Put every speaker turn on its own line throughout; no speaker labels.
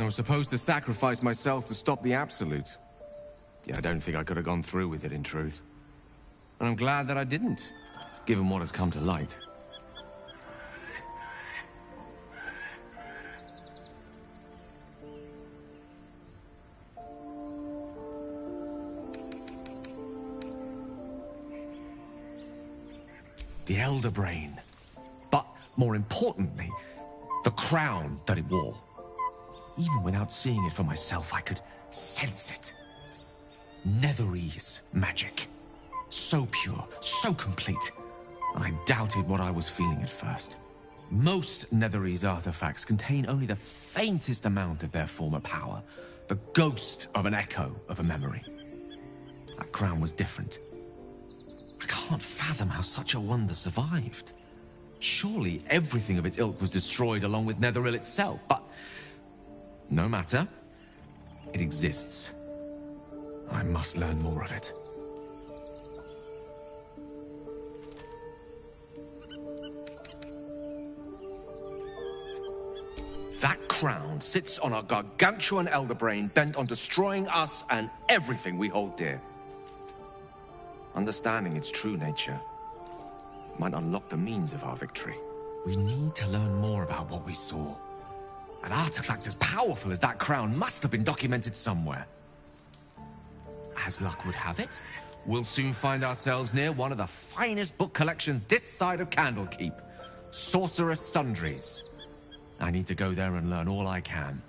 I was supposed to sacrifice myself to stop the Absolute. Yeah, I don't think I could have gone through with it, in truth. And I'm glad that I didn't, given what has come to light. The Elder Brain. But, more importantly, the crown that it wore. Even without seeing it for myself, I could sense it. Netherese magic. So pure, so complete. And I doubted what I was feeling at first. Most Netherese artifacts contain only the faintest amount of their former power. The ghost of an echo of a memory. That crown was different. I can't fathom how such a wonder survived. Surely everything of its ilk was destroyed along with Netheril itself, but no matter. It exists. I must learn more of it. That crown sits on a gargantuan elder brain bent on destroying us and everything we hold dear. Understanding its true nature might unlock the means of our victory. We need to learn more about what we saw. An artifact as powerful as that crown must have been documented somewhere. As luck would have it, we'll soon find ourselves near one of the finest book collections this side of Candlekeep. Sorcerous Sundries. I need to go there and learn all I can.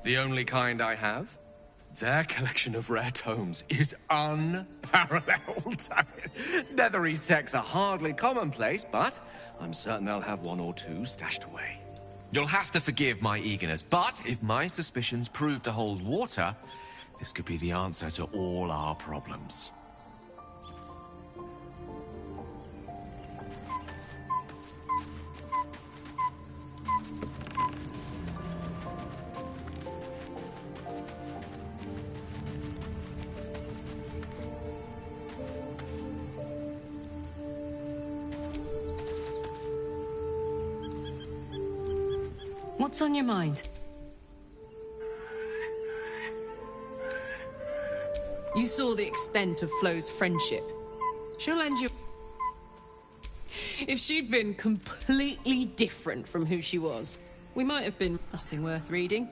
The only kind I have. Their collection of rare tomes is unparalleled. Netherese texts are hardly commonplace, but I'm certain they'll have one or two stashed away. You'll have to forgive my eagerness, but if my suspicions prove to hold water, this could be the answer to all our problems.
What's on your mind? You saw the extent of Flo's friendship. She'll lend you... If she'd been completely different from who she was, we might have been nothing worth reading.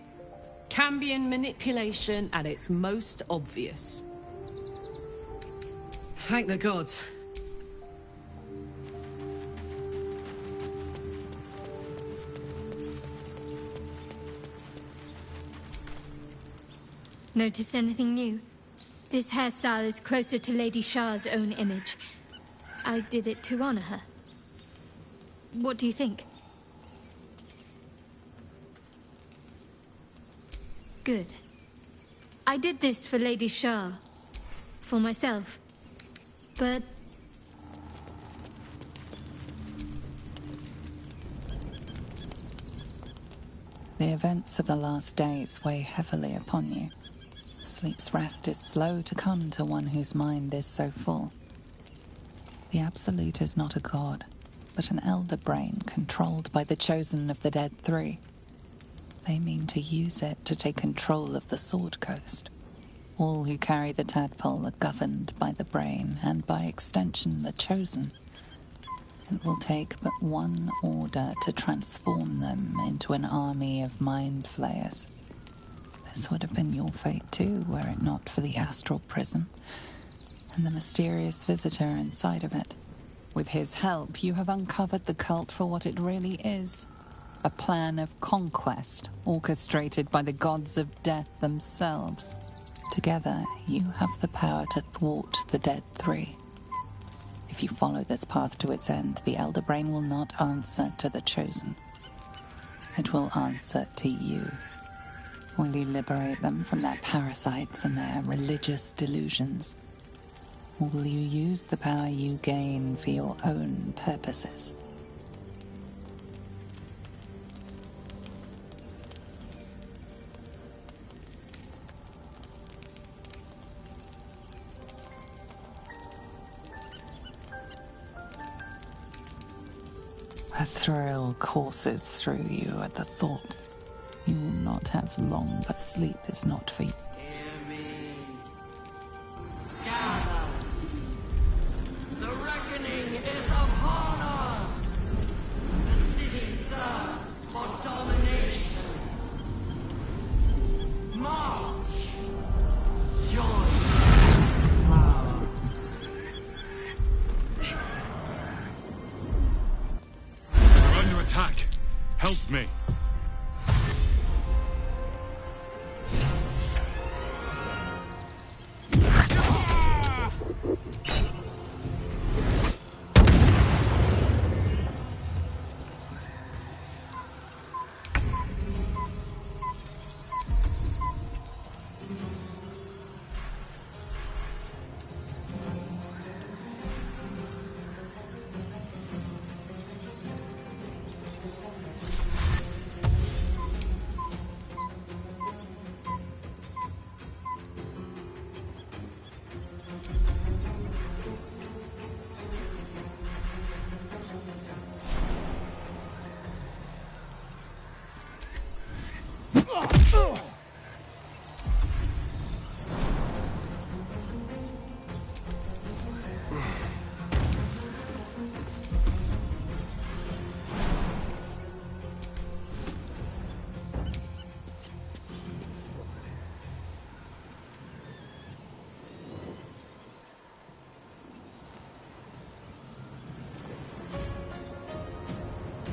Cambion manipulation at its most obvious. Thank the gods.
Notice anything new? This hairstyle is closer to Lady Shah's own image. I did it to honor her. What do you think? Good. I did this for Lady Shah. For myself. But...
The events of the last days weigh heavily upon you. Sleep's rest is slow to come to one whose mind is so full. The Absolute is not a god, but an elder brain controlled by the chosen of the Dead Three. They mean to use it to take control of the Sword Coast. All who carry the tadpole are governed by the brain, and by extension the chosen. It will take but one order to transform them into an army of mind flayers. This would have been your fate too, were it not for the astral prison and the mysterious visitor inside of it. With his help, you have uncovered the cult for what it really is. A plan of conquest, orchestrated by the gods of death themselves. Together, you have the power to thwart the Dead Three. If you follow this path to its end, the Elder Brain will not answer to the Chosen. It will answer to you. Will you liberate them from their parasites and their religious delusions? Or will you use the power you gain for your own purposes? A thrill courses through you at the thought. You will not have long, but sleep is not for you.
Hear me. Gather. The reckoning is upon us. The city thirsts for domination. March. Join power.
We're under attack. Help me.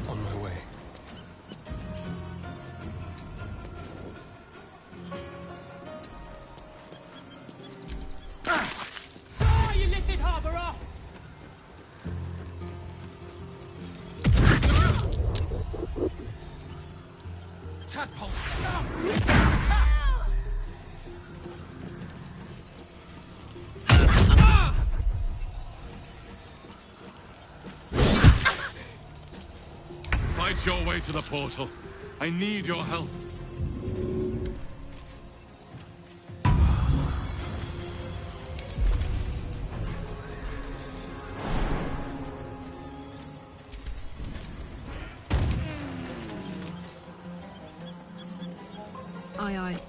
On my way.
Die, you little harborer!
Tadpole! Fight your way to the portal. I need your help.
Aye, aye.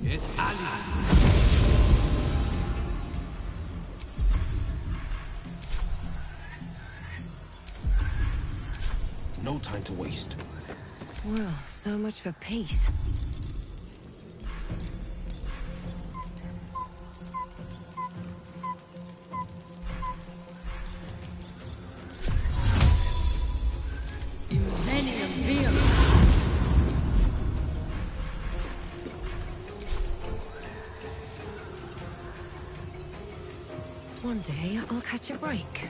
It's Ali. No time to waste.
Well, so much for peace. One day I'll catch a break.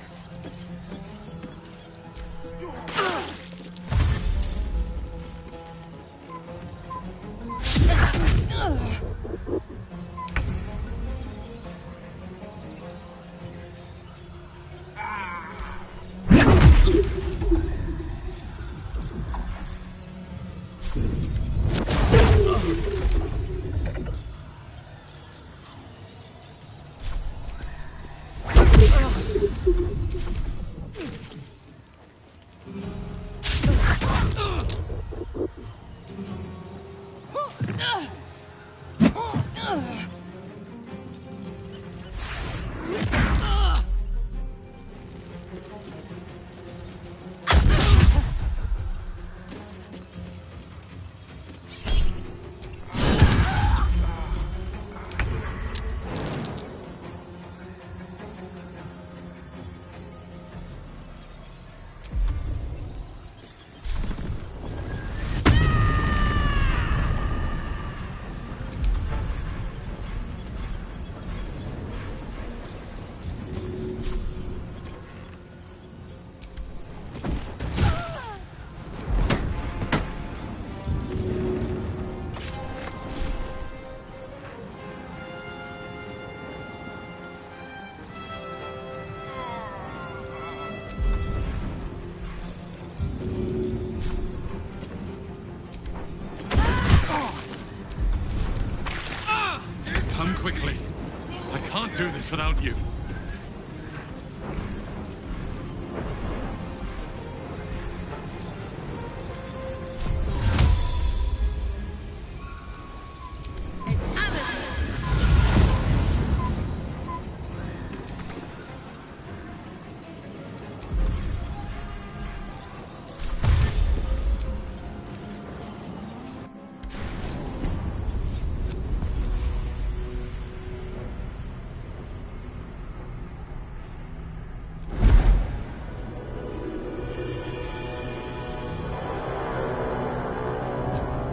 this without you.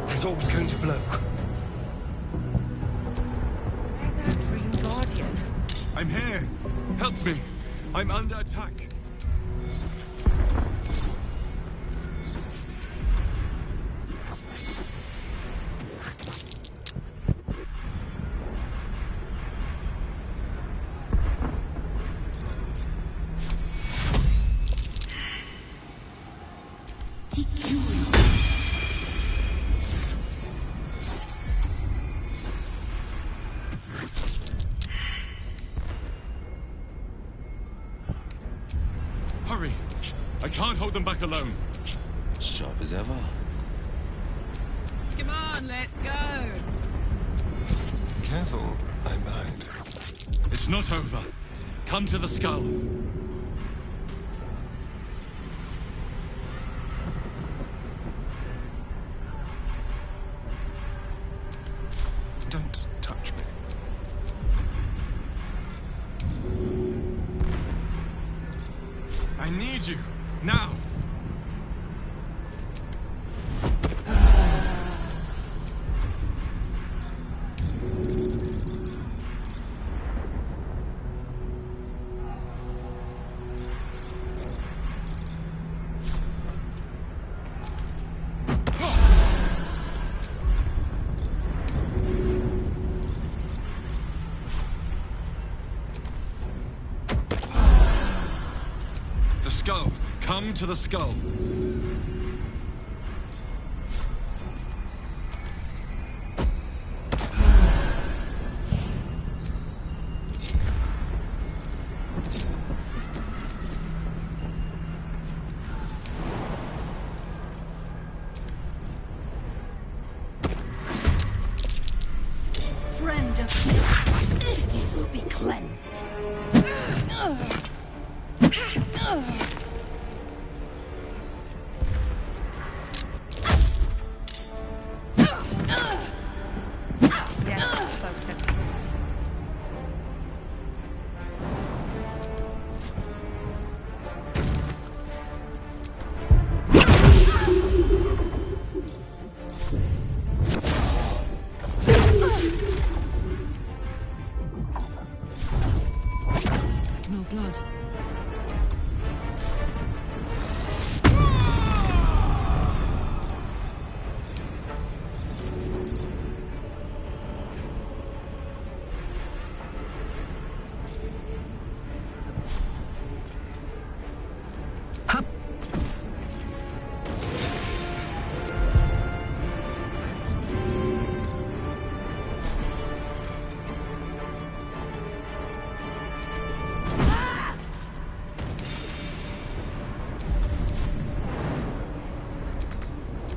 I thought it was going to blow.
Where's our dream guardian?
I'm here. Help me. I'm under attack. Hurry! I can't hold them back alone.
Sharp as ever.
Come on, let's go.
Careful, I might.
It's not over. Come to the skull.
Don't touch me.
I need you. Now. The skull. Come to the skull.
Friend of me, you will be cleansed.
Smell blood.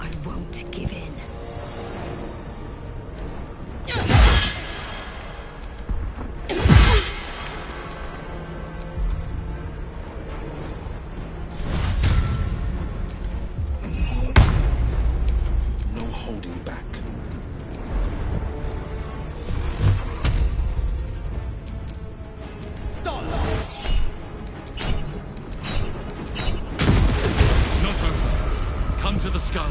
I won't give in.
No holding back.
It's not over. Come to the skull.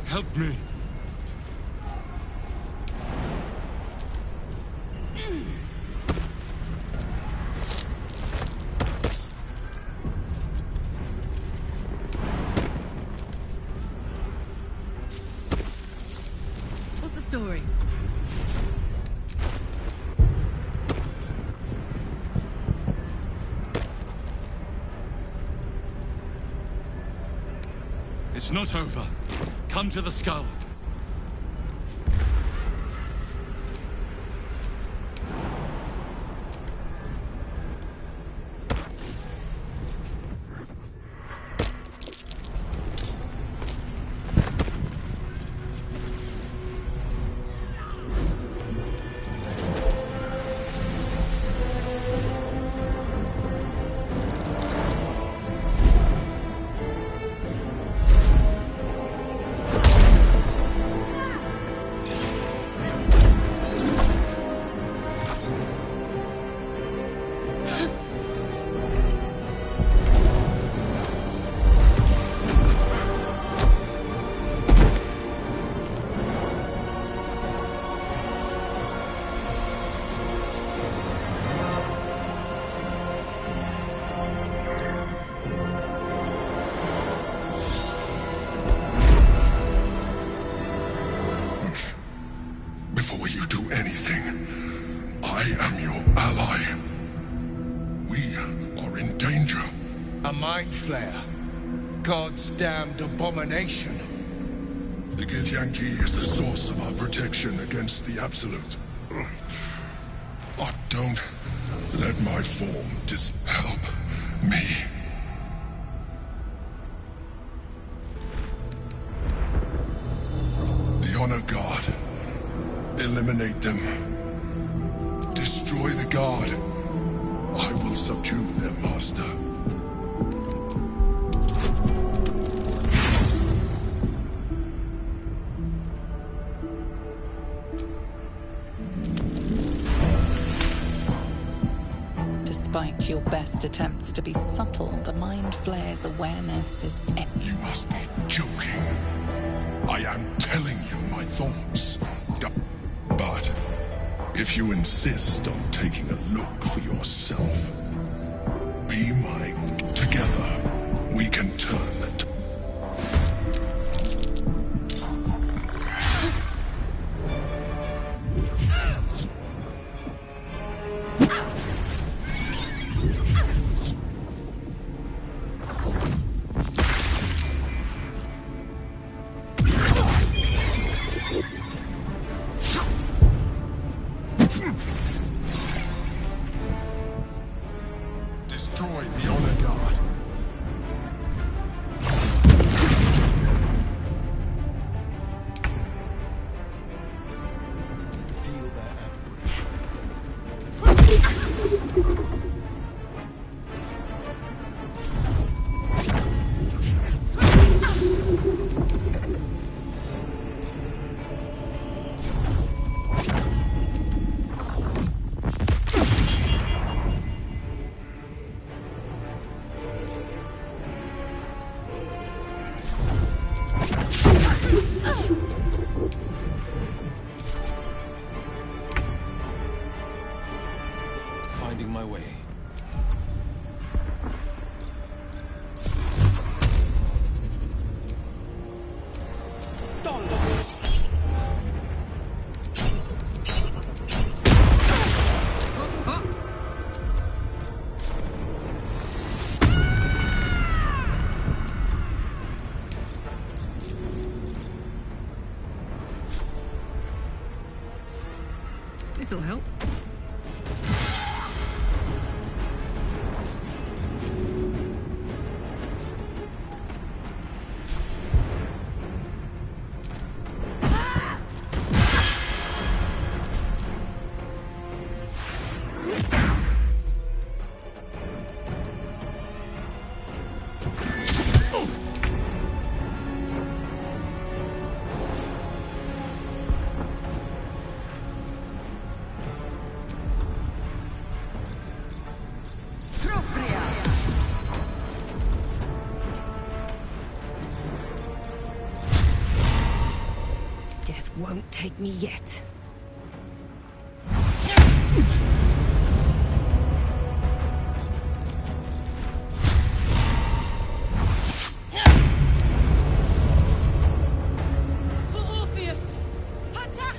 Help me.
story.
It's not over. Come to the skull.
Before you do anything, I am your ally. We are in danger.
A mind flare. God's damned abomination.
The Githyanki is the source of our protection against the Absolute. But don't let my form help me. The Honor Guard. Eliminate them. Destroy the Guard. I will subdue their master.
Despite your best attempts to be subtle, the Mind Flare's awareness is...
You must be joking. I am telling you my thoughts. But if you insist on taking a look for yourself, be mine. Together, we can turn the destroy the Honor Guard. Feel their ambush.
Finding my way.
This'll help.
Death won't take me yet.
For Orpheus! Attack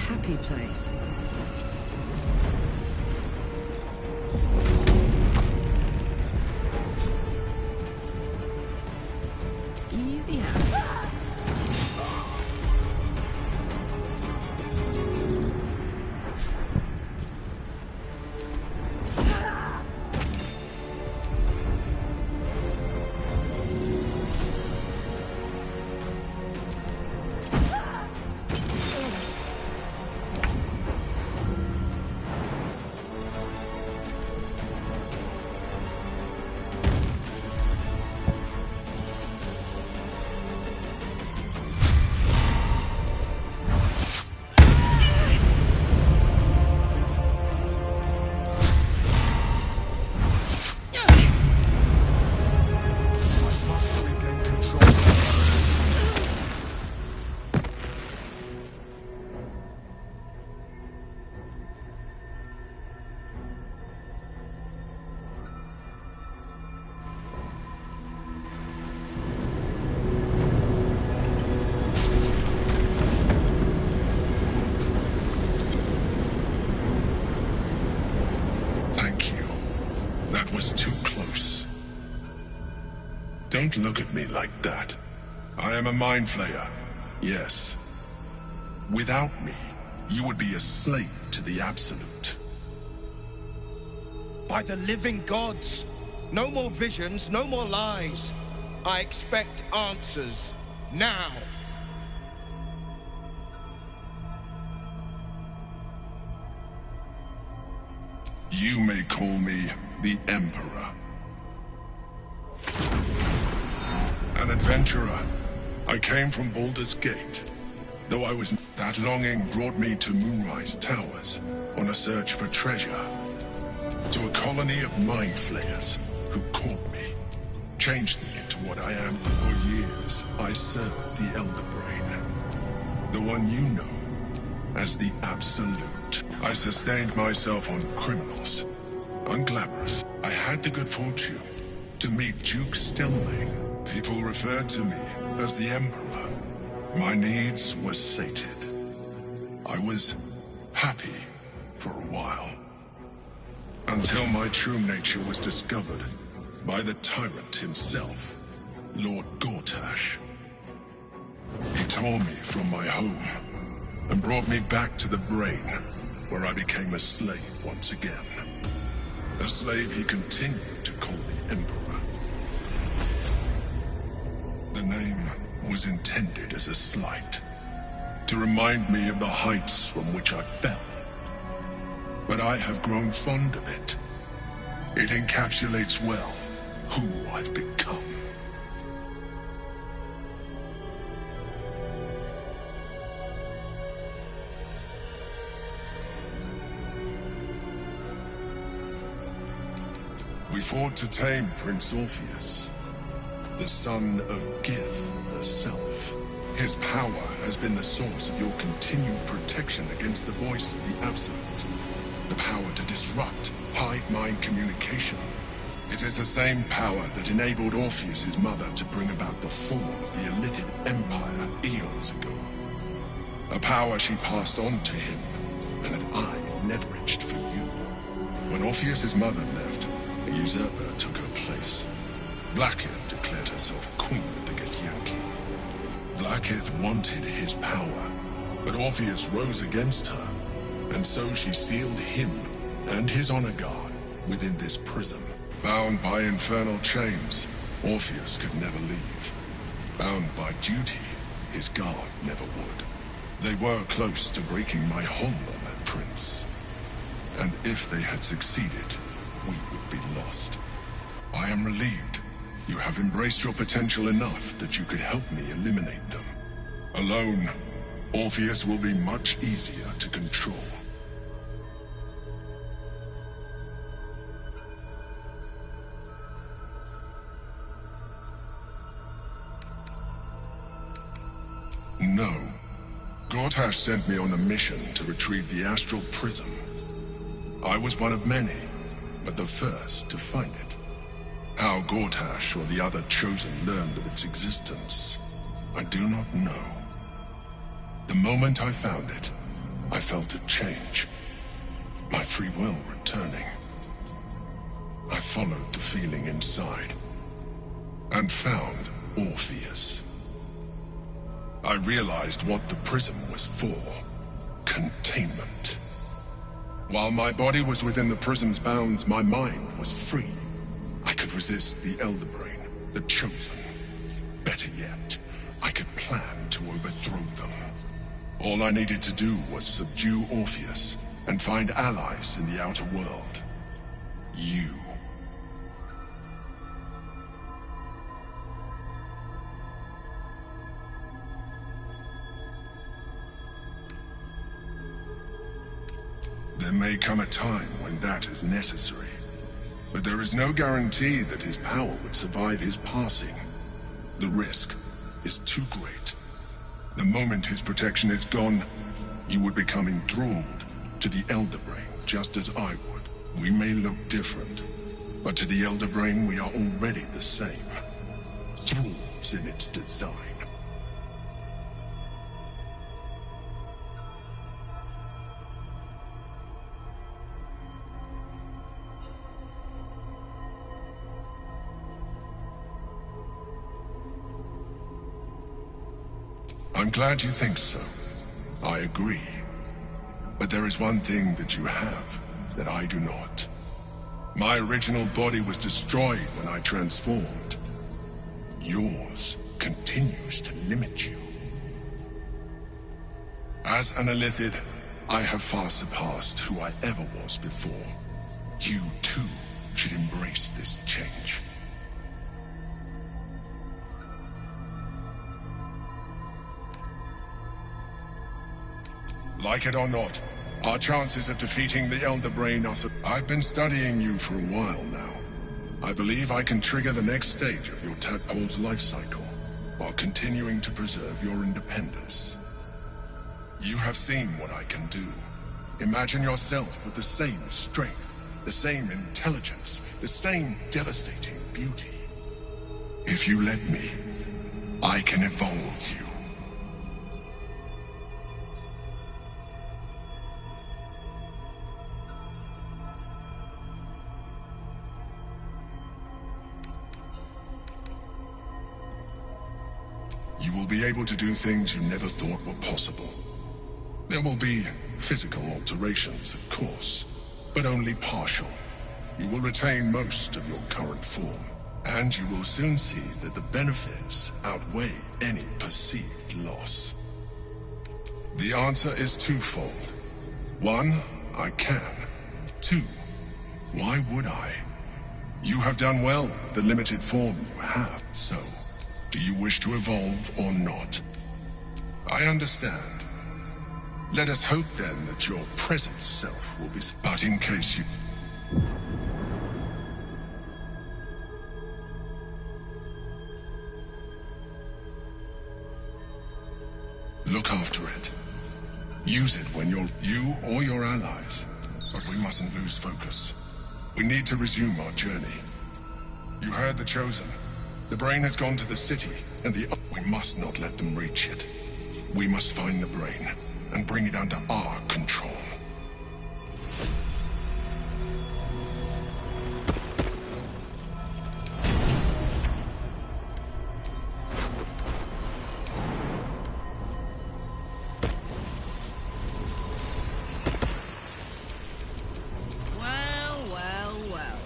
happy place. Easy house.
Don't look at me like that. I am a mind flayer, yes. Without me, you would be a slave to the Absolute.
By the living gods! No more visions, no more lies. I expect answers. Now!
You may call me the Emperor. An adventurer. I came from Baldur's Gate. Though I was... That longing brought me to Moonrise Towers on a search for treasure. To a colony of mind flayers who caught me. Changed me into what I am. For years, I served the Elder Brain. The one you know as the Absolute. I sustained myself on criminals. Unglamorous. I had the good fortune to meet Duke Stelmane. People referred to me as the Emperor. My needs were sated. I was happy for a while. Until my true nature was discovered by the tyrant himself, Lord Gortash. He tore me from my home and brought me back to the Brain, where I became a slave once again. A slave he continued to call the Emperor. The name was intended as a slight, to remind me of the heights from which I fell. But I have grown fond of it. It encapsulates well who I've become. We fought to tame Prince Orpheus, the son of Gith herself. His power has been the source of your continued protection against the voice of the Absolute. The power to disrupt hive mind communication. It is the same power that enabled Orpheus's mother to bring about the fall of the Illithid Empire eons ago. A power she passed on to him, and that I leveraged for you. When Orpheus's mother left, a usurper took her place. Vlaakith declared herself queen of the Githyanki. Vlaakith wanted his power, but Orpheus rose against her, and so she sealed him and his honor guard within this prison. Bound by infernal chains, Orpheus could never leave. Bound by duty, his guard never would. They were close to breaking my hold on that prince. And if they had succeeded, we would be lost. I am relieved. You have embraced your potential enough that you could help me eliminate them. Alone, Orpheus will be much easier to control. No. Gortash sent me on a mission to retrieve the Astral Prism. I was one of many, but the first to find it. How Gortash or the other Chosen learned of its existence, I do not know. The moment I found it, I felt a change. My free will returning. I followed the feeling inside and found Orpheus. I realized what the prism was for. Containment. While my body was within the prism's bounds, my mind was free. I could resist the Elder Brain, the Chosen. Better yet, I could plan to overthrow them. All I needed to do was subdue Orpheus and find allies in the outer world. You. There may come a time when that is necessary, but there is no guarantee that his power would survive his passing. The risk is too great. The moment his protection is gone, you would become enthralled to the Elder Brain, just as I would. We may look different, but to the Elder Brain we are already the same. Thralls in its design. I'm glad you think so. I agree. But there is one thing that you have that I do not. My original body was destroyed when I transformed. Yours continues to limit you. As an Illithid, I have far surpassed who I ever was before. You too should embrace this change. Like it or not, our chances of defeating the Elder Brain are I've been studying you for a while now. I believe I can trigger the next stage of your tadpole's life cycle, while continuing to preserve your independence. You have seen what I can do. Imagine yourself with the same strength, the same intelligence, the same devastating beauty. If you let me, I can evolve you. You will be able to do things you never thought were possible. There will be physical alterations, of course, but only partial. You will retain most of your current form, and you will soon see that the benefits outweigh any perceived loss. The answer is twofold. One, I can. Two, why would I? You have done well with the limited form you have, so do you wish to evolve or not? I understand. Let us hope then that your present self will be... But in case you... Look after it. Use it when you or your allies. But we mustn't lose focus. We need to resume our journey. You heard the Chosen. The Brain has gone to the city, and we must not let them reach it. We must find the Brain, and bring it under our control.
Well, well, well.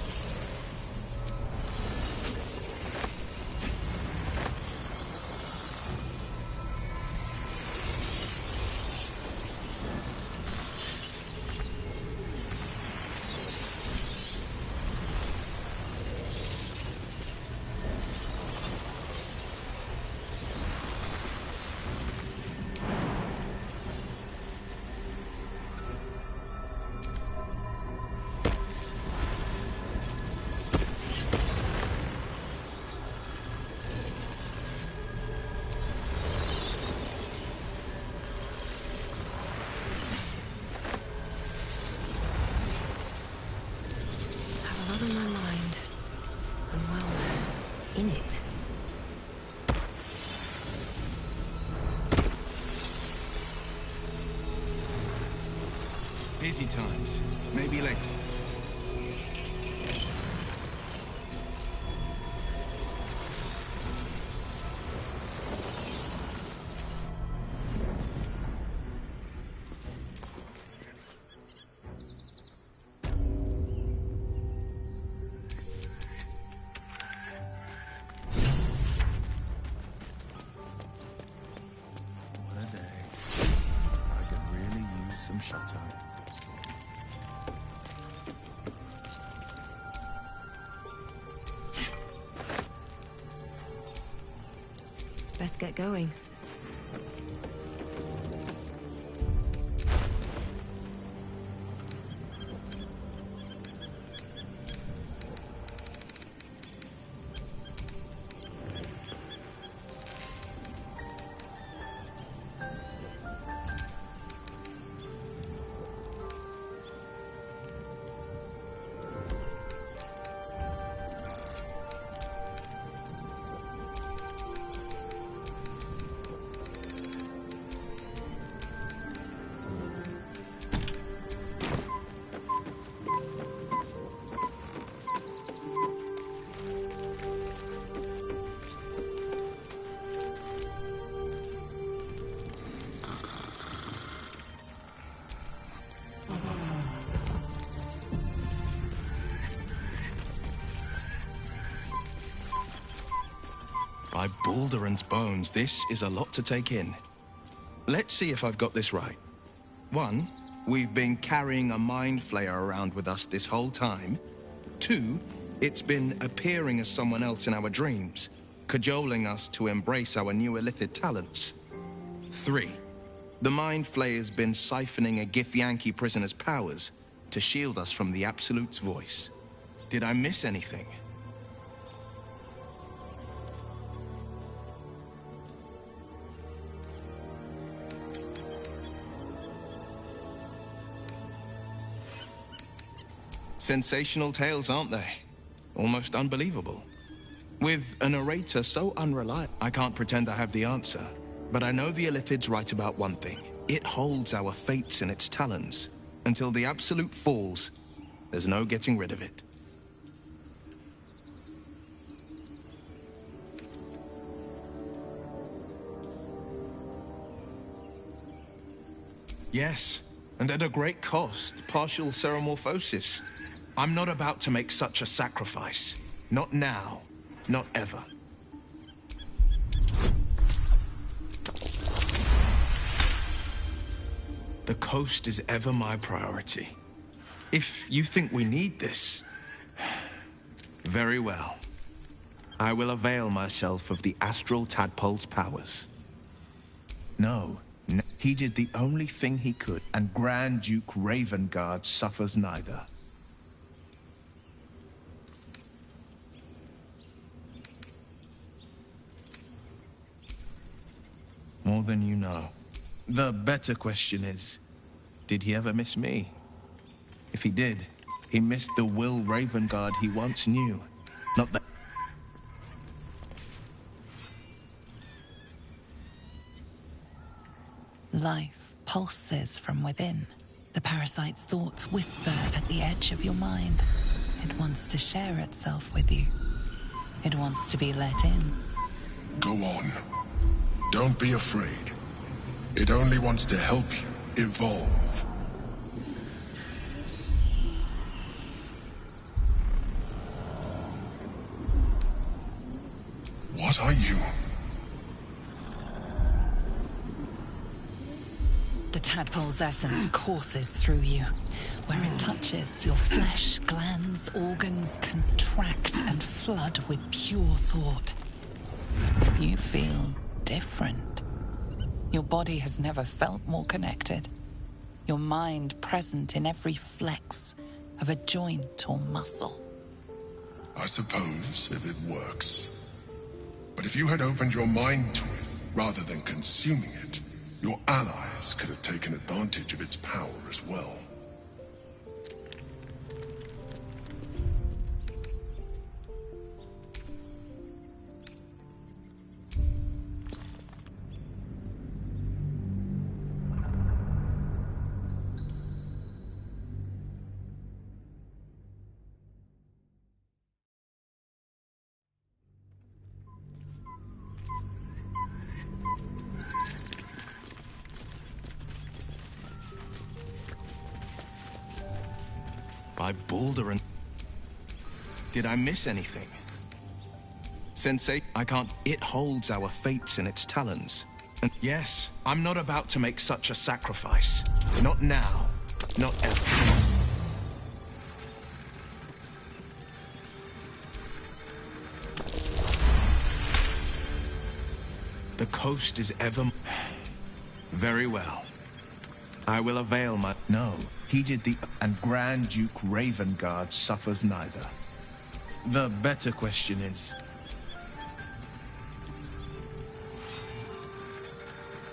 busy times. Maybe later.
What a day. I could really use some shelter.
Let's get going.
By Baldur's bones, this is a lot to take in. Let's see if I've got this right. 1, we've been carrying a mind flayer around with us this whole time. 2, it's been appearing as someone else in our dreams, cajoling us to embrace our new illithid talents. 3, the mind flayer's been siphoning a Githyanki prisoner's powers to shield us from the Absolute's voice. Did I miss anything? Sensational tales, aren't they? Almost unbelievable. With a narrator so unreliable, I can't pretend I have the answer. But I know the Illithid's right about one thing. It holds our fates in its talons. Until the Absolute falls, there's no getting rid of it. Yes, and at a great cost, partial ceremorphosis. I'm not about to make such a sacrifice. Not now. Not ever. The coast is ever my priority. If you think we need this, very well. I will avail myself of the astral tadpole's powers. No, he did the only thing he could, and Grand Duke Ravengard suffers neither. More than you know. The better question is, did he ever miss me? If he did, he missed the Will Ravengard he once knew. Not that...
Life pulses from within. The parasite's thoughts whisper at the edge of your mind. It wants to share itself with you. It wants to be let in.
Go on. Don't be afraid. It only wants to help you evolve. What are you?
The tadpole's essence courses through you. Where it touches, your flesh, glands, organs contract and flood with pure thought. You feel different. Your body has never felt more connected. Your mind present in every flex of a joint or muscle.
I suppose, if it works. But if you had opened your mind to it, rather than consuming it, your allies could have taken advantage of its power as well.
by Baldur and... Did I miss anything? Sensei, I can't... It holds our fates in its talons. And yes, I'm not about to make such a sacrifice. Not now. Not ever. The coast is ever... Very well. I will avail my...
No, he did the... And Grand Duke Ravengard suffers neither. The better question is...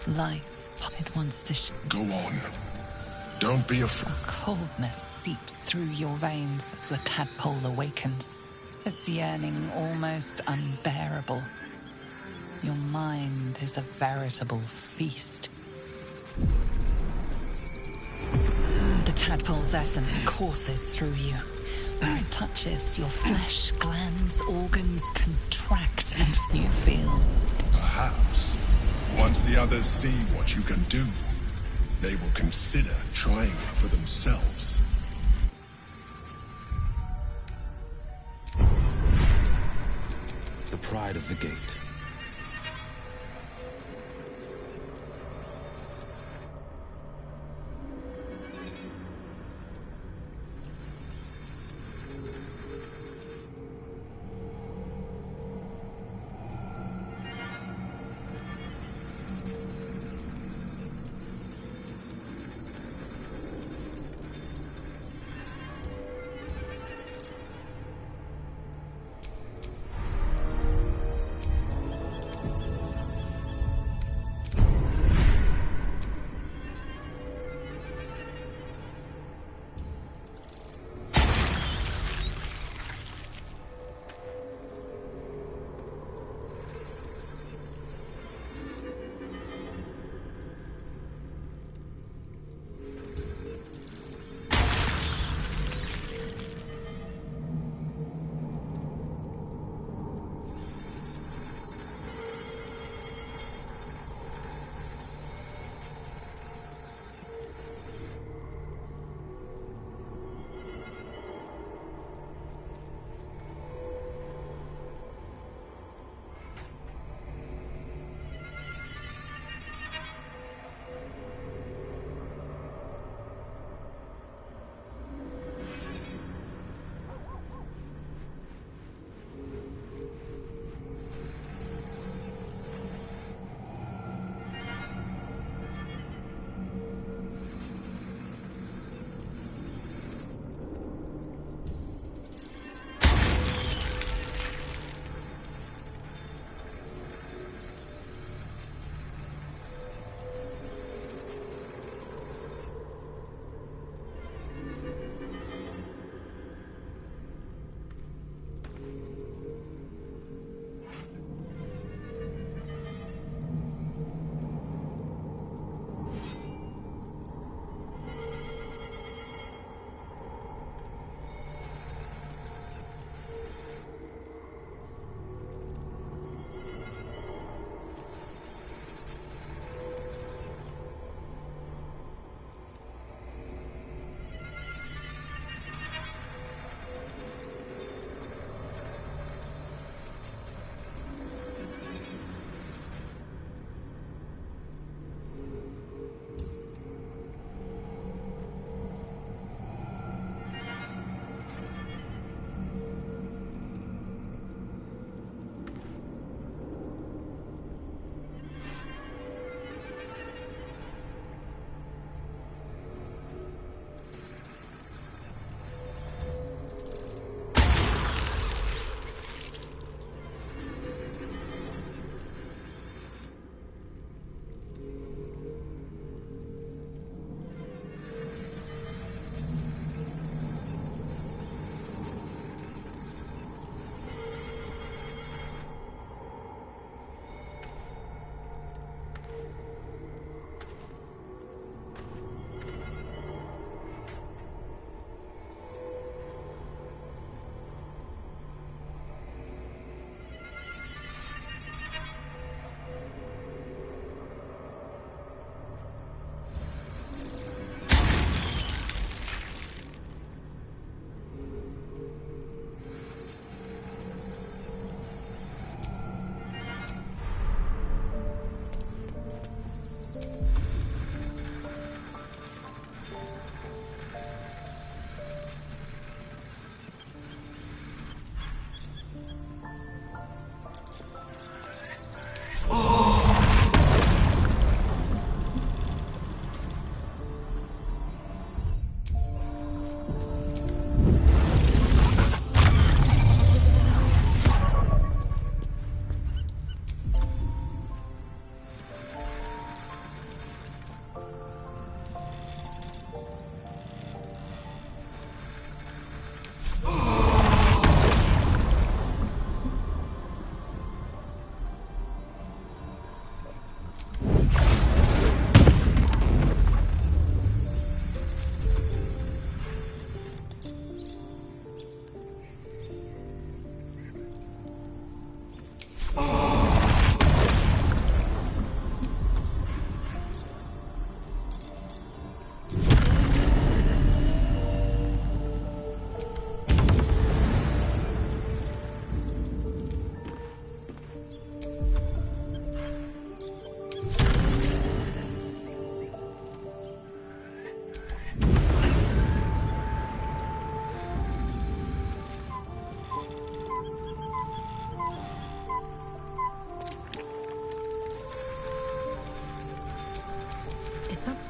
Life, it wants to
Go on. Don't be afraid.
A coldness seeps through your veins as the tadpole awakens, its yearning almost unbearable. Your mind is a veritable feast. The tadpole's essence courses through you. Where it touches, your flesh, glands, organs contract and you feel...
Perhaps, once the others see what you can do, they will consider trying it for themselves.
The pride of the gate.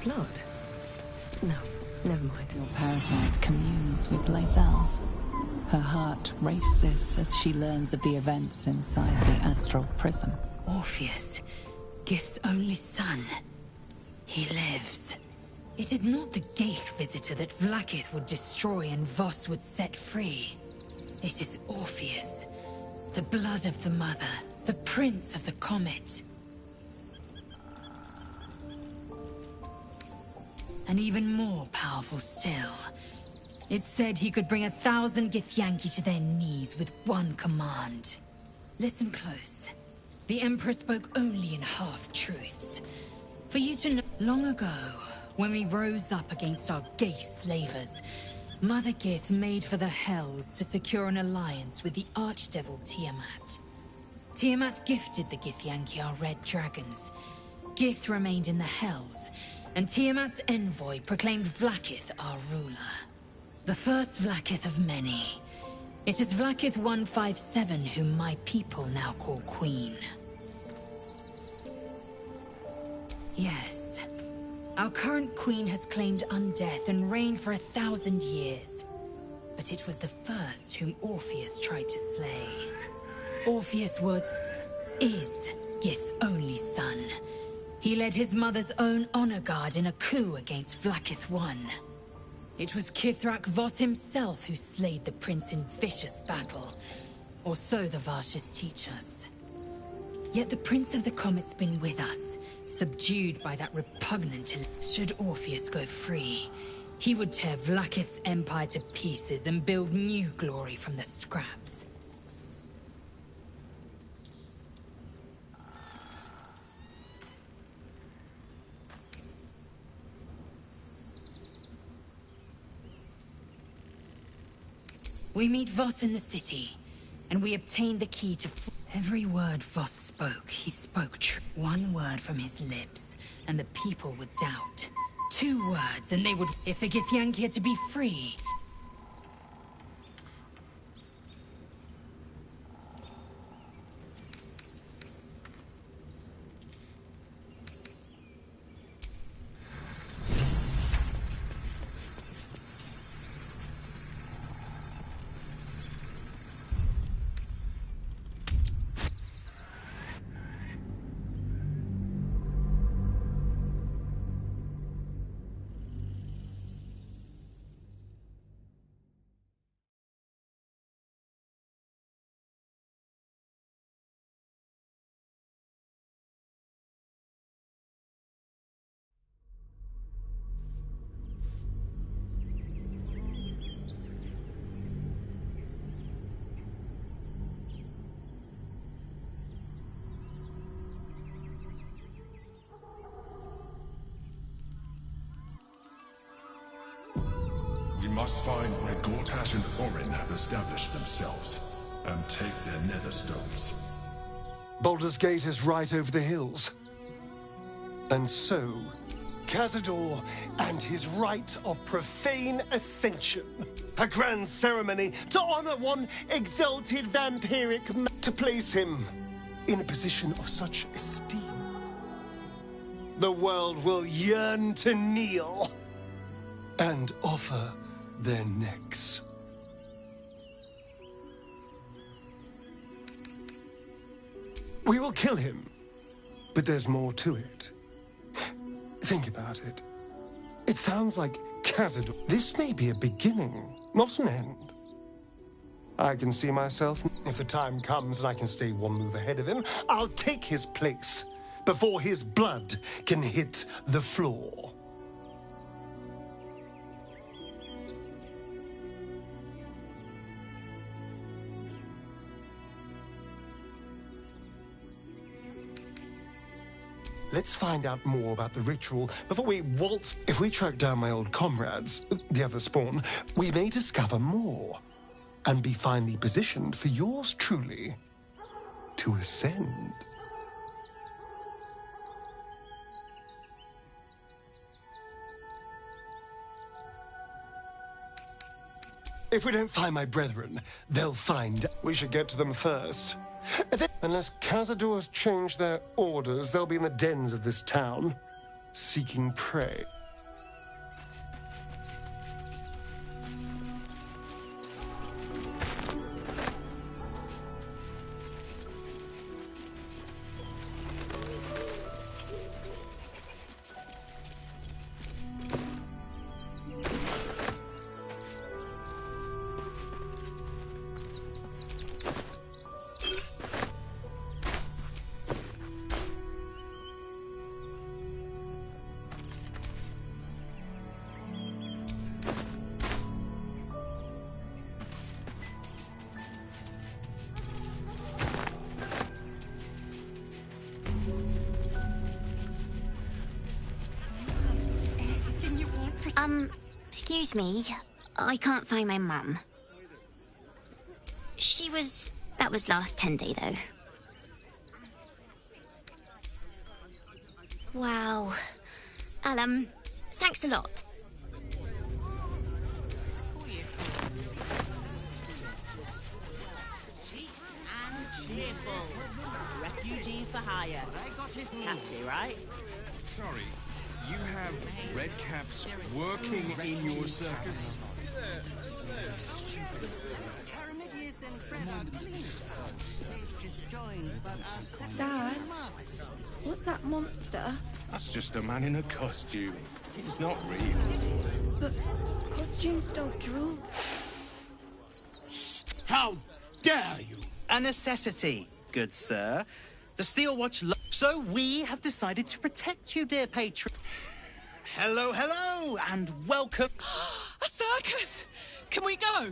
Blood? No, never mind.
Your parasite communes with Lae'zel's. Her heart races as she learns of the events inside the astral prison.
Orpheus, Gith's only son. He lives. It is not the Gaith visitor that Vlaakith would destroy and Voss would set free. It is Orpheus, the blood of the mother, the prince of the comet. And even more powerful still. It said he could bring 1,000 Githyanki to their knees with one command. Listen close. The Emperor spoke only in half-truths. For you to know, long ago, when we rose up against our Gaith slavers, Mother Gith made for the Hells to secure an alliance with the Archdevil Tiamat. Tiamat gifted the Githyanki our red dragons. Gith remained in the Hells, and Tiamat's envoy proclaimed Vlaakith our ruler. The first Vlaakith of many. It is Vlaakith 157 whom my people now call Queen. Yes. Our current queen has claimed undeath and reigned for 1,000 years. But it was the first whom Orpheus tried to slay. Orpheus is Gith's only son. He led his mother's own honor guard in a coup against Vlaakith I. It was Kithrak Voss himself who slayed the prince in vicious battle. Or so the Varshas teach us. Yet the Prince of the Comet's been with us, subdued by that repugnant... Should Orpheus go free, he would tear Vlaakith's empire to pieces and build new glory from the scraps. We meet Voss in the city, and we obtain the key to... Every word Voss spoke, he spoke true. One word from his lips, and the people would doubt. 2 words, and they would... If the Githyanki are to be free...
We must find where Gortash and Orin have established themselves, and take their nether stones.
Baldur's Gate is right over the hills. And so, Cazador and his rite of profane ascension. A grand ceremony to honor one exalted vampiric to place him in a position of such esteem. The world will yearn to kneel and offer their necks. We will kill him, but there's more to it. Think about it. It sounds like Cazador. This may be a beginning, not an end. I can see myself. If the time comes and I can stay one move ahead of him, I'll take his place before his blood can hit the floor. Let's find out more about the ritual before we waltz. If we track down my old comrades, the other spawn, we may discover more and be finely positioned for yours truly to ascend. If we don't find my brethren, they'll find... We should get to them first. Unless Cazador has changed their orders, they'll be in the dens of this town. seeking prey.
Excuse me. I can't find my mum. That was last Tenday, though. Wow. Thanks a lot.
Cheap and cheerful. Refugees for hire. Catchy, right?
Sorry, you have red caps working in your circus?
Dad, what's that monster?
That's just a man in a costume. He's not real.
But costumes don't drool.
How dare you? A necessity, good sir. The Steel Watch... So we have decided to protect you, dear patron. Hello, hello, and welcome...
A circus! Can we go?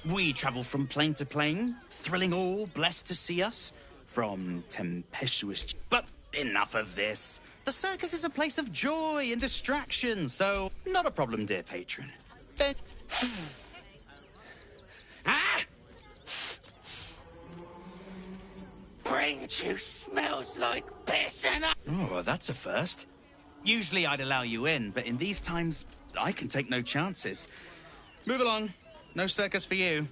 We travel from plane to plane, thrilling all blessed to see us. From tempestuous... But enough of this. The circus is a place of joy and distraction, so not a problem, dear patron. Ah! Brain juice smells like piss and... Oh, well, that's a first. Usually I'd allow you in, but in these times, I can take no chances. Move along. No circus for you.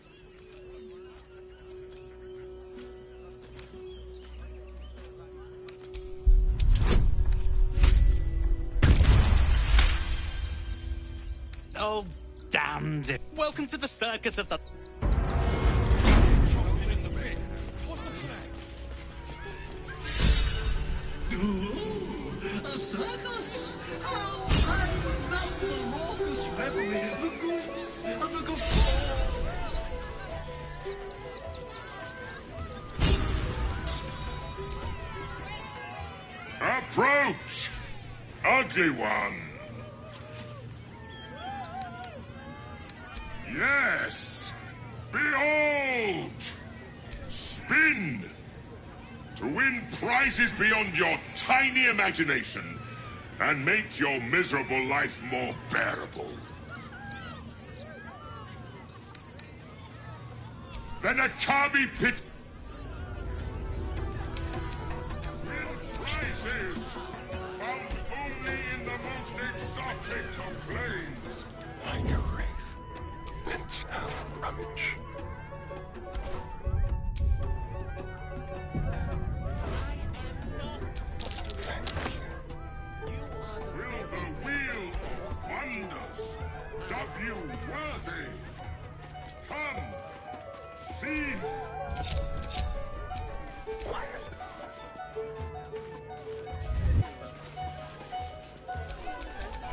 Oh, damned it. Welcome to the circus of the...
Ooh, a circus? Oh, I love the raucous revelry, the goofs and the guffaws.
Approach, ugly one. Yes, behold, spin. To win prizes beyond your tiny imagination and make your miserable life more bearable. Then a Kabi pit. Win prizes found only in the most exotic of planes.
Like a wraith. Let's have a rummage.
Will the wheel of wonders dub you worthy? Come, see.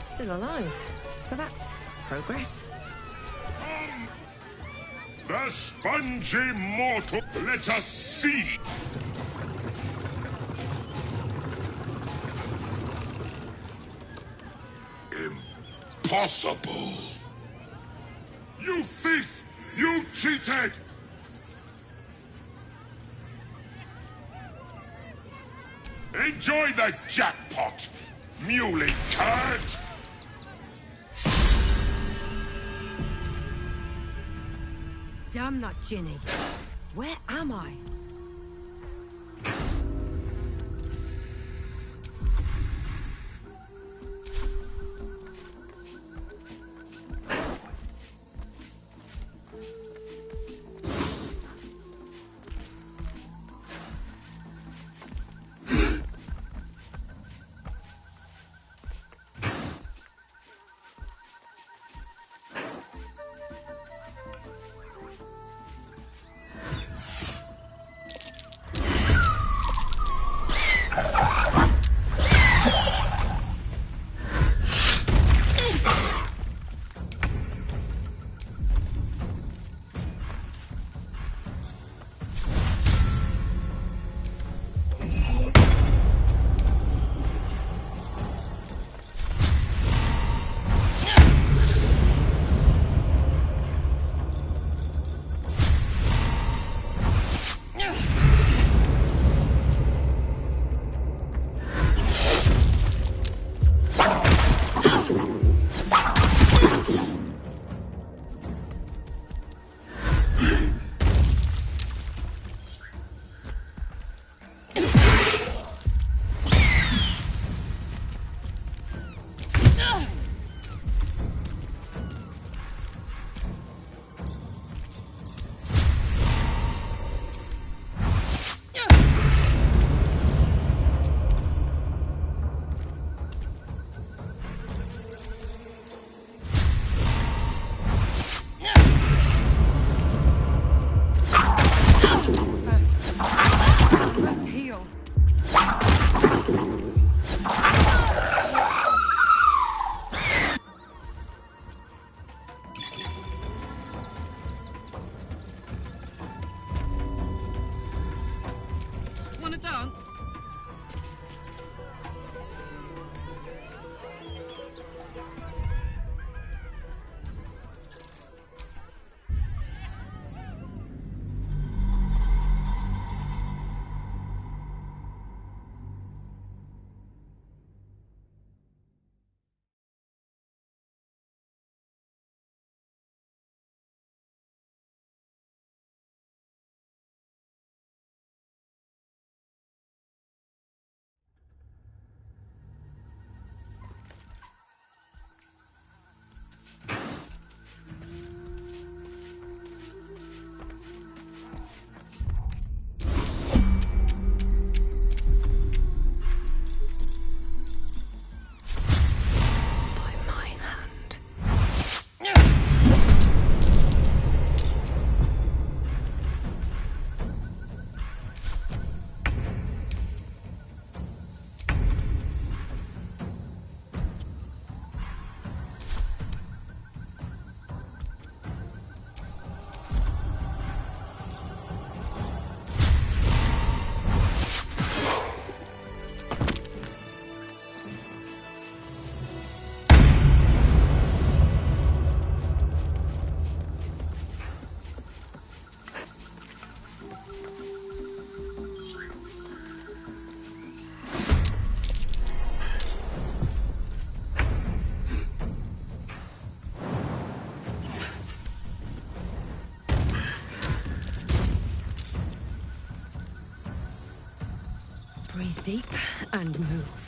Still alive. So that's progress.
The spongy mortal. Let us see. Impossible. You thief! You cheated! Enjoy the jackpot, muley curd!
Damn that Ginny. Where am I?
dance? Breathe deep and move.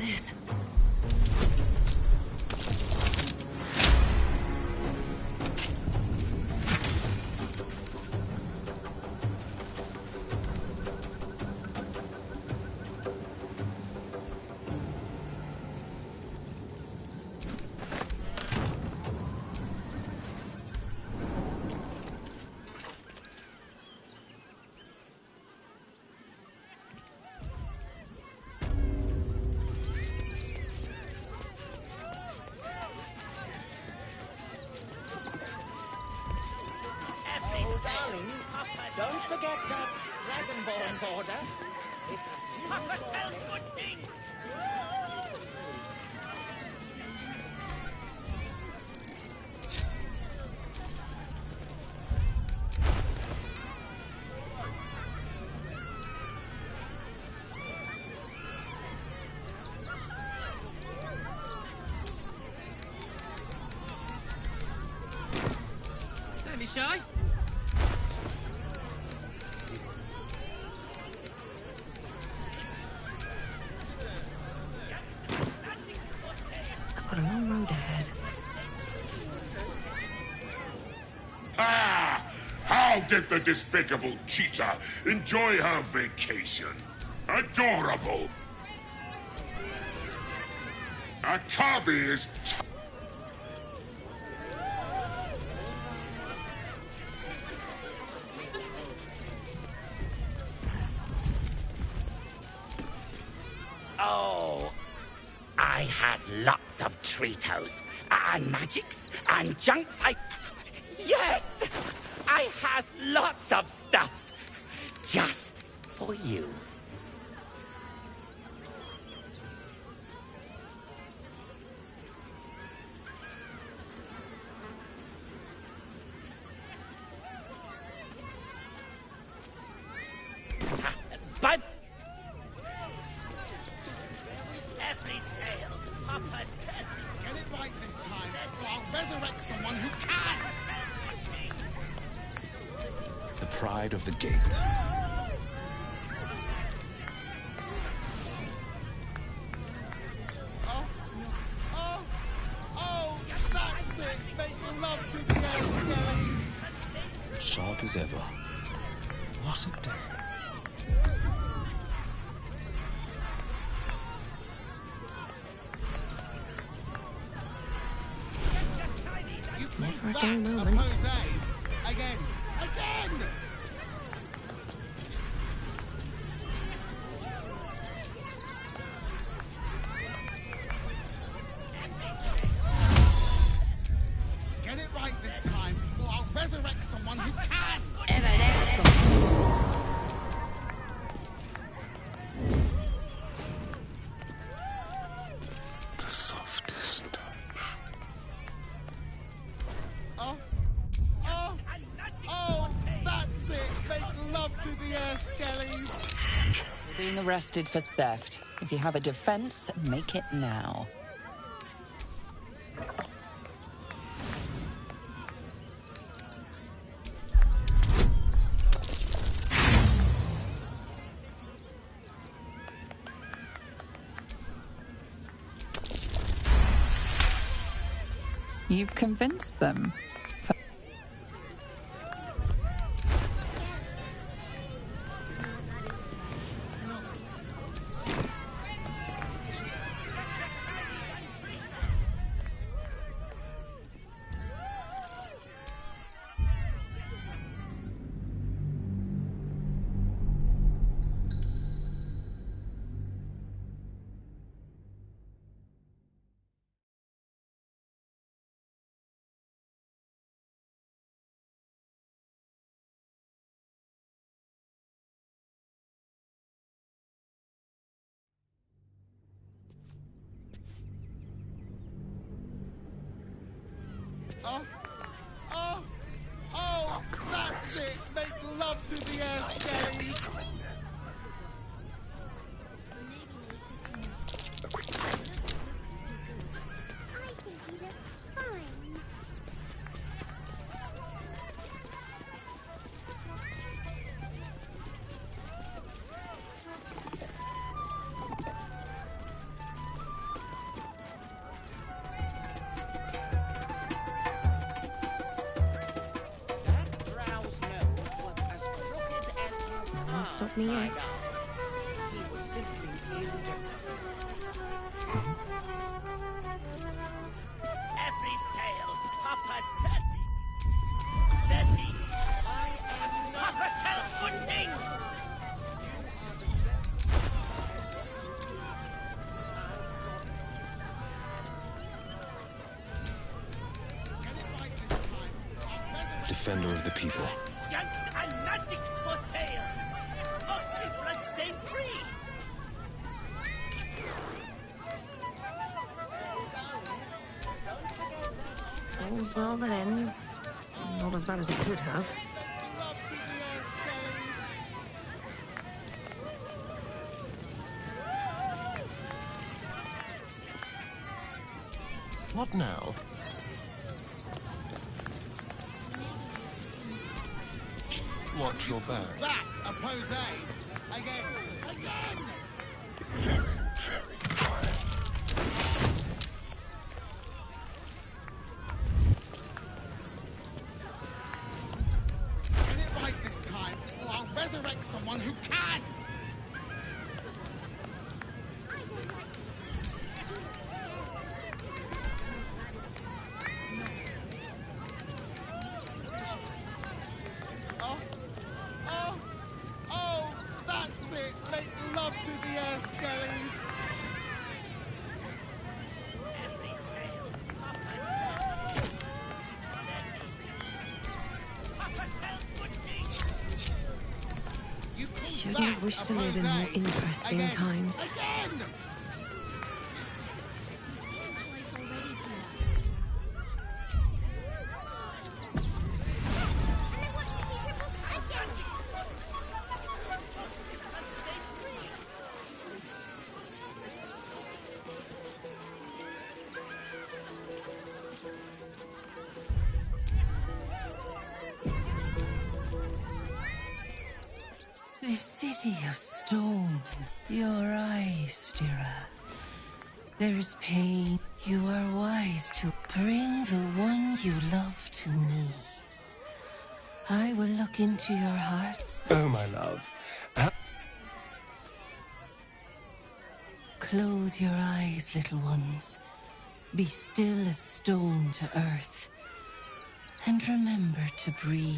this?
Don't forget that Dragonborn's order. Papa sells good things!
Don't be shy.
I've got a long road ahead.
Ah! How did the despicable cheetah enjoy her vacation? Adorable! Akabi is...
Oh, I has lots of Tritos and magics and junks. Yes, I has lots of stuffs just for you. But every sail, Papa said.
Get it right this time, or I'll resurrect someone who can!
The pride of the gate.
Oh, that's it! Make love to the air skellies!
Sharp as ever. What a day.
Never a dull moment.
Again! Again! Get it right this time, or I'll resurrect someone who can!
The softest touch.
Oh, that's it! Make love to the air skellies!
You're being arrested for theft. If you have a defense, make it now. You've convinced them.
Oh, that's it! Make love to the air skellies!
stop me yet.
He was simply every sail, Papa Seti. Seti, I am not. Papa sells good things.
Defender of the people.
Junks and magics for sale. Mostly bloodstained free.
All's well that ends. Not as bad as it could have.
What now? Watch your back.
That a pose. Again.
Very, very quiet.
Get it right this time, or I'll resurrect someone who can. Oh, that's it. Make love to the air skellies.
Shouldn't wish to live in more interesting times.
Again!
This city of stone, your eyes, Stira. There is pain. You are wise to bring the one you love to me. I will look into your hearts.
Oh, my love.
Close your eyes, little ones. Be still as stone to earth. And remember to breathe.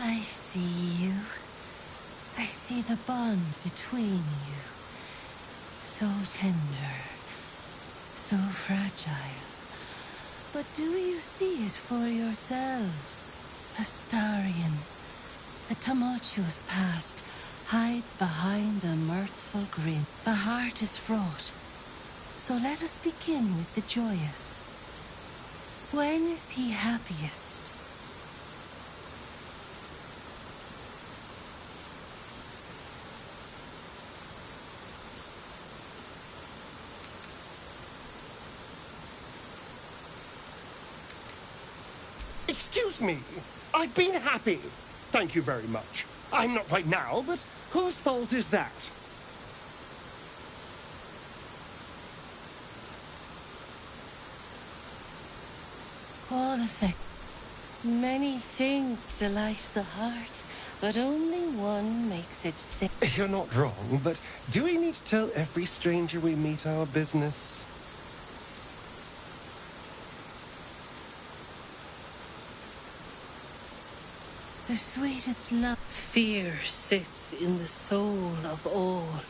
I see you. I see the bond between you. So tender, so fragile. But do you see it for yourselves? Astarion, a tumultuous past, hides behind a mirthful grin. The heart is fraught, so let us begin with the joyous. When is he happiest?
Excuse me. I've been happy. Thank you very much. I'm not right now, but whose fault is that?
All effect. Many things delight the heart, but only one makes it sick.
You're not wrong, but do we need to tell every stranger we meet our business?
The sweetest love. Fear sits in the soul of all.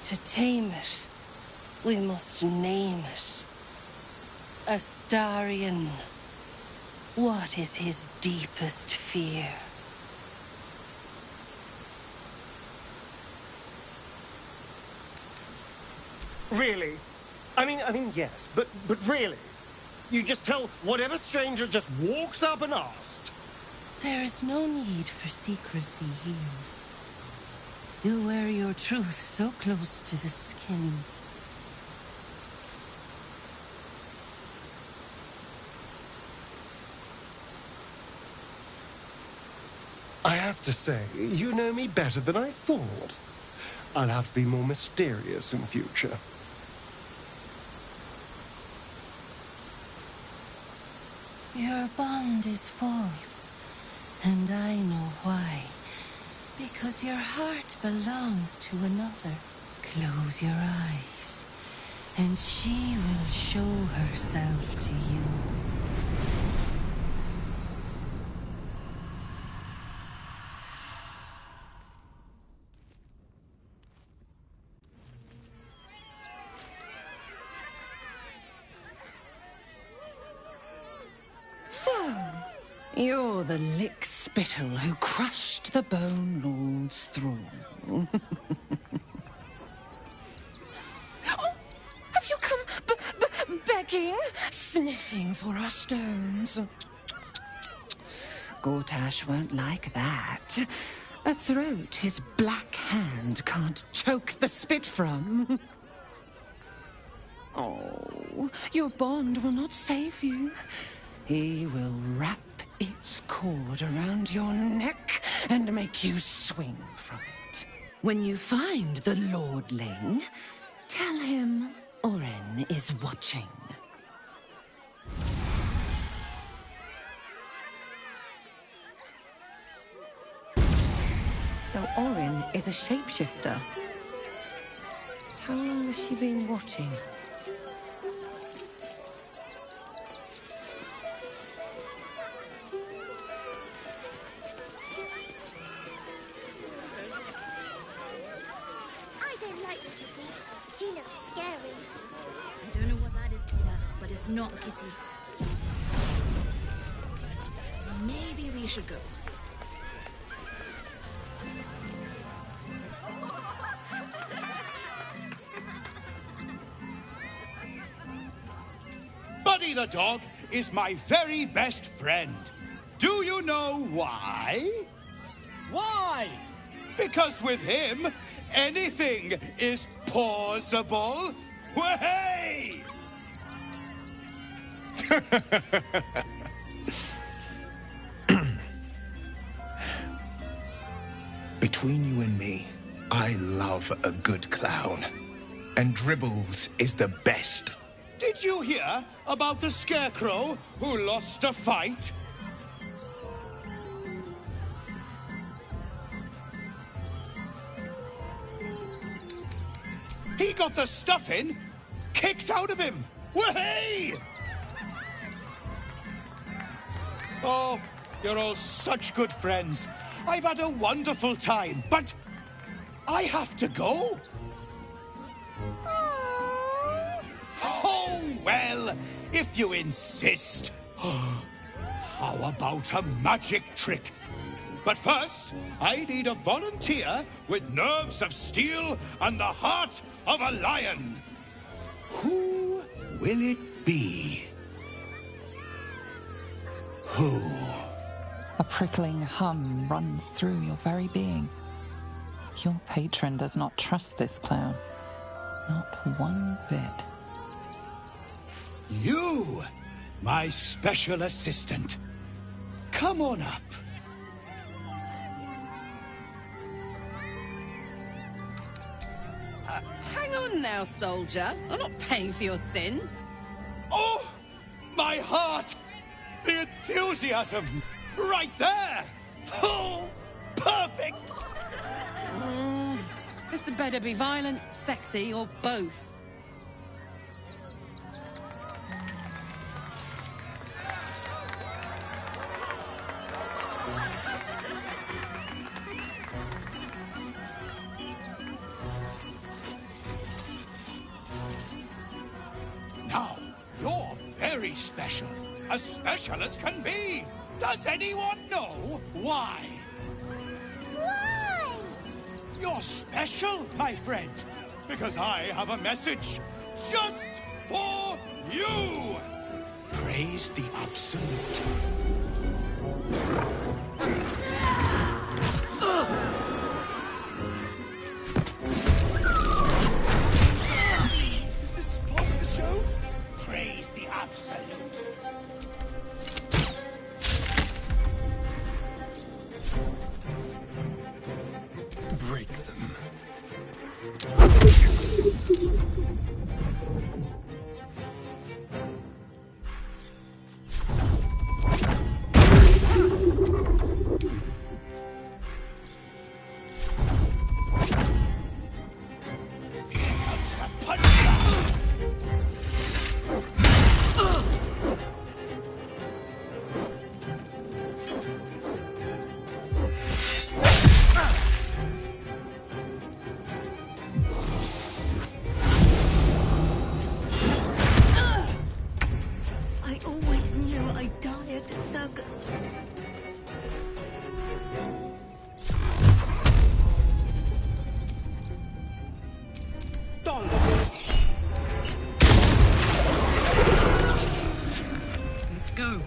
To tame it, we must name it. Astarion. What is his deepest fear?
Really? I mean, yes, but really? You just tell whatever stranger just walked up and asked?
There is no need for secrecy here. You wear your truth so close to the skin.
I have to say, you know me better than I thought. I'll have to be more mysterious in future.
Your bond is false, and I know why. Because your heart belongs to another. Close your eyes, and she will show herself to you.
So, you're the lick-spittle who crushed the Bone Lord's throne. Oh, have you come begging, sniffing for our stones? Gortash won't like that. A throat his black hand can't choke the spit from. Oh, your bond will not save you. He will wrap its cord around your neck and make you swing from it. When you find the lordling, tell him Oren is watching.
So Orin is a shapeshifter. How long has she been watching?
I don't like the kitty. She looks scary.
I don't know what that is, Peter, but it's not a kitty. Maybe we should go.
Buddy the dog is my very best friend. Do you know why? Why? Because with him, anything is possible. Way!
Between you and me, I love a good clown. And Dribbles is the best.
Did you hear about the scarecrow who lost a fight? He got the stuffing kicked out of him. Way! Oh, you're all such good friends. I've had a wonderful time, but I have to go. Oh, well, if you insist. How about a magic trick? But first, I need a volunteer with nerves of steel and the heart of a lion. Who will it be? Who?
A prickling hum runs through your very being. Your patron does not trust this clown. Not one bit.
You, my special assistant. Come on up.
Hang on now, soldier. I'm not paying for your sins.
Oh, my heart! The enthusiasm! Right there! Oh, perfect!
This had better be violent, sexy, or both.
Now, you're very special. As special as can be. Does anyone know why?
Why?
You're special, my friend. Because I have a message just for you. Praise the Absolute.
always knew I'd die at a circus.
Let's go.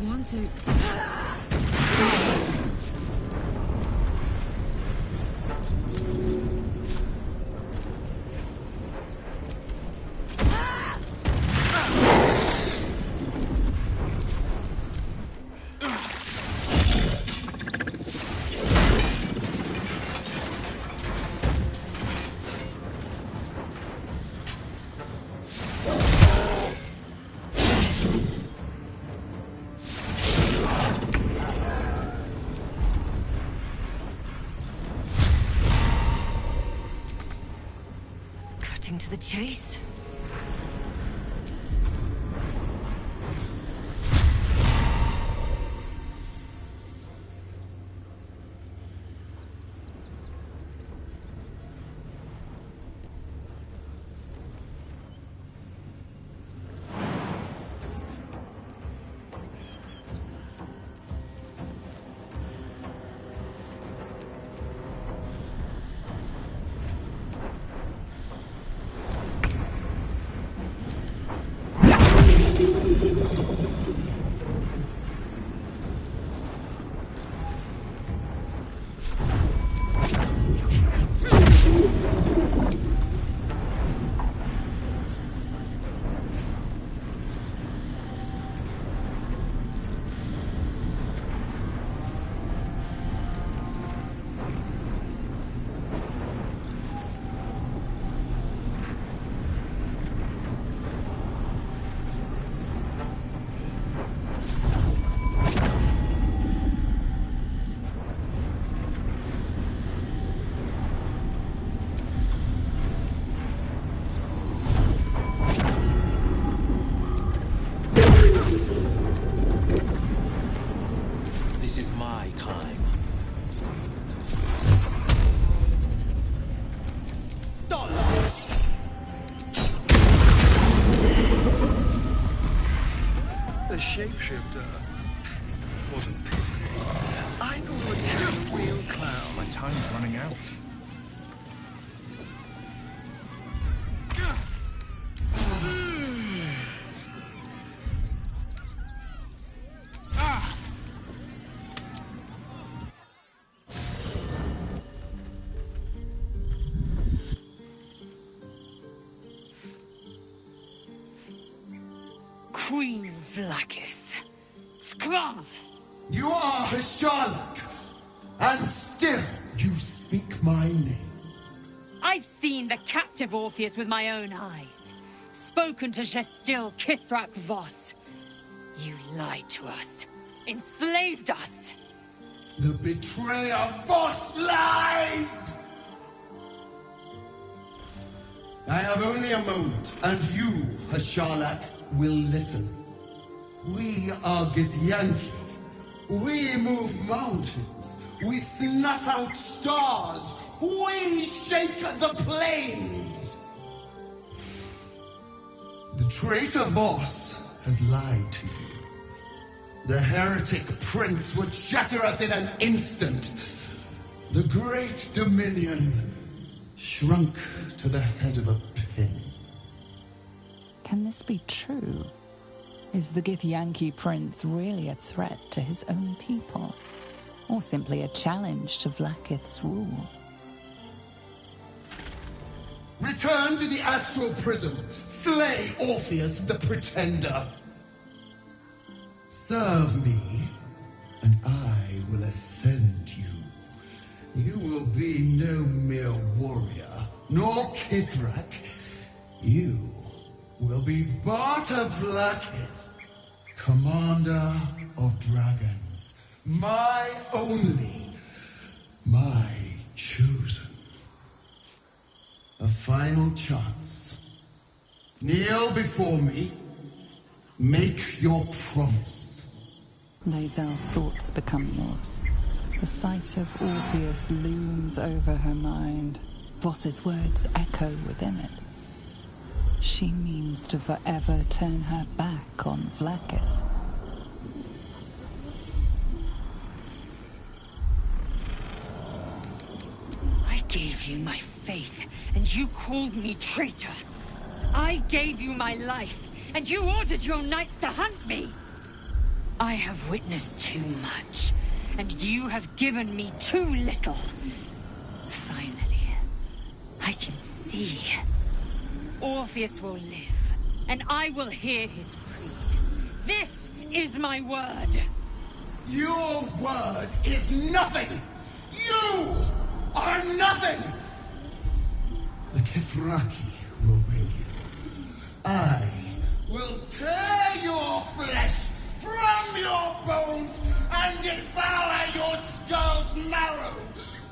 One, two. To the chase.
Shapeshifter. What a pity. I thought a real clown. My time's running out.
Queen Vlaakith. Skva!
You are Hasharlok, and still you speak my name.
I've seen the captive Orpheus with my own eyes. Spoken to Gestil Kithrak Voss. You lied to us. Enslaved us.
The betrayer Voss lies! I have only a moment, and you, Hasharlok, will listen. We are Githyanki. We move mountains. We snuff out stars. We shake the plains. The traitor Voss has lied to you. The heretic prince would shatter us in an instant. The great dominion shrunk to the head of a pin.
Can this be true? Is the Githyanki prince really a threat to his own people? Or simply a challenge to Vlaakith's rule?
Return to the astral prism. Slay Orpheus the Pretender. Serve me, and I will ascend you. You will be no mere warrior, nor Kithrak. You will be Baldur Vlaakith, commander of dragons. My only, my chosen. A final chance. Kneel before me. Make your promise.
Lae'zel's thoughts become yours. The sight of Orpheus looms over her mind. Voss's words echo within it. She means to forever turn her back on Vlaakith.
I gave you my faith, and you called me traitor. I gave you my life, and you ordered your knights to hunt me. I have witnessed too much, and you have given me too little. Finally, I can see. Orpheus will live, and I will hear his creed. This is my word.
Your word is nothing! You are nothing! The Kithraki will bring you. I will tear your flesh from your bones and devour your skull's marrow,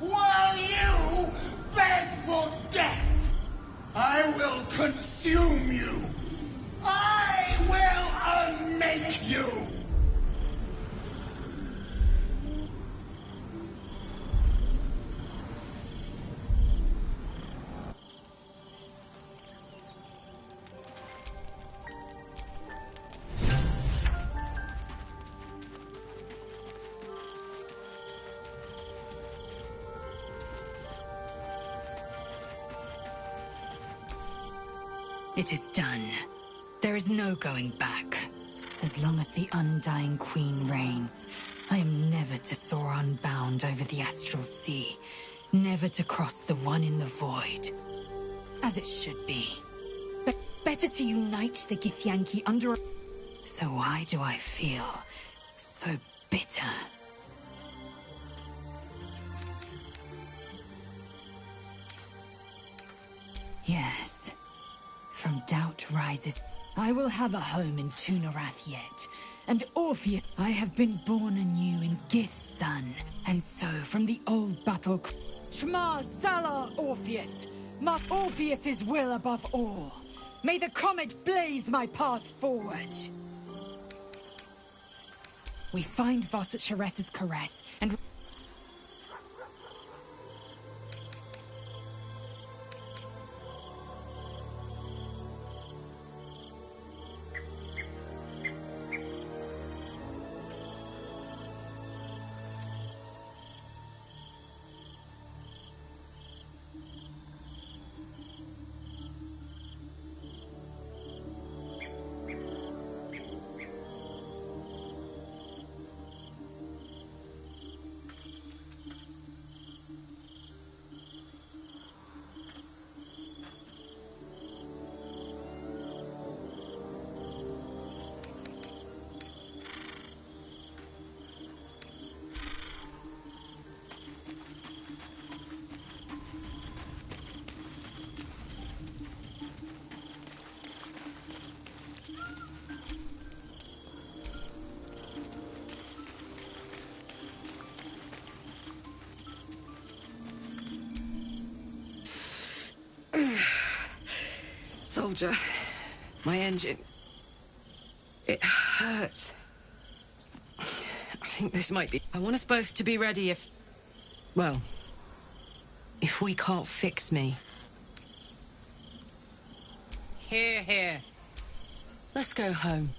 while you beg for death. I will consume you. I will unmake you.
It is done. There is no going back. As long as the Undying Queen reigns, I am never to soar unbound over the astral sea. Never to cross the one in the void. As it should be. But better to unite the Githyanki under a... So why do I feel so bitter? Yes. From doubt rises. I will have a home in Tunarath yet. And Orpheus, I have been born anew in Gith's son. And so, from the old battle... Shma Salar Orpheus! Orpheus's will above all. May the comet blaze my path forward. We find Voss at Sharess's caress, and...
soldier. My engine... it hurts. I think this might be...
I want us both to be ready if... well, if we can't fix me. Here, here. Let's go home.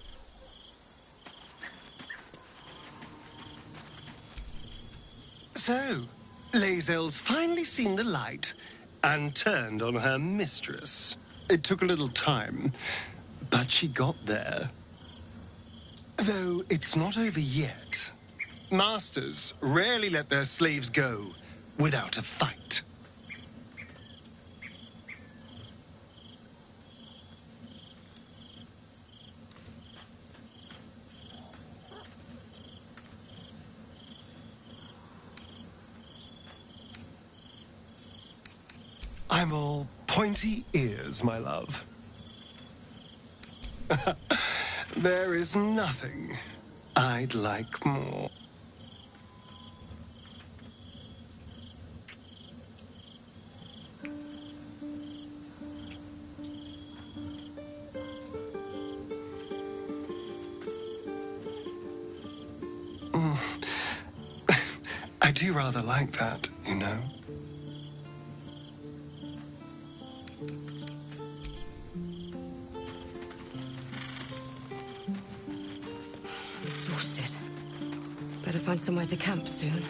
So, Lae'zel's finally seen the light and turned on her mistress. It took a little time, but she got there. Though it's not over yet. Masters rarely let their slaves go without a fight. I'm all pointy ears, my love. There is nothing I'd like more. I do rather like that, you know.
Exhausted. Better find somewhere to camp soon.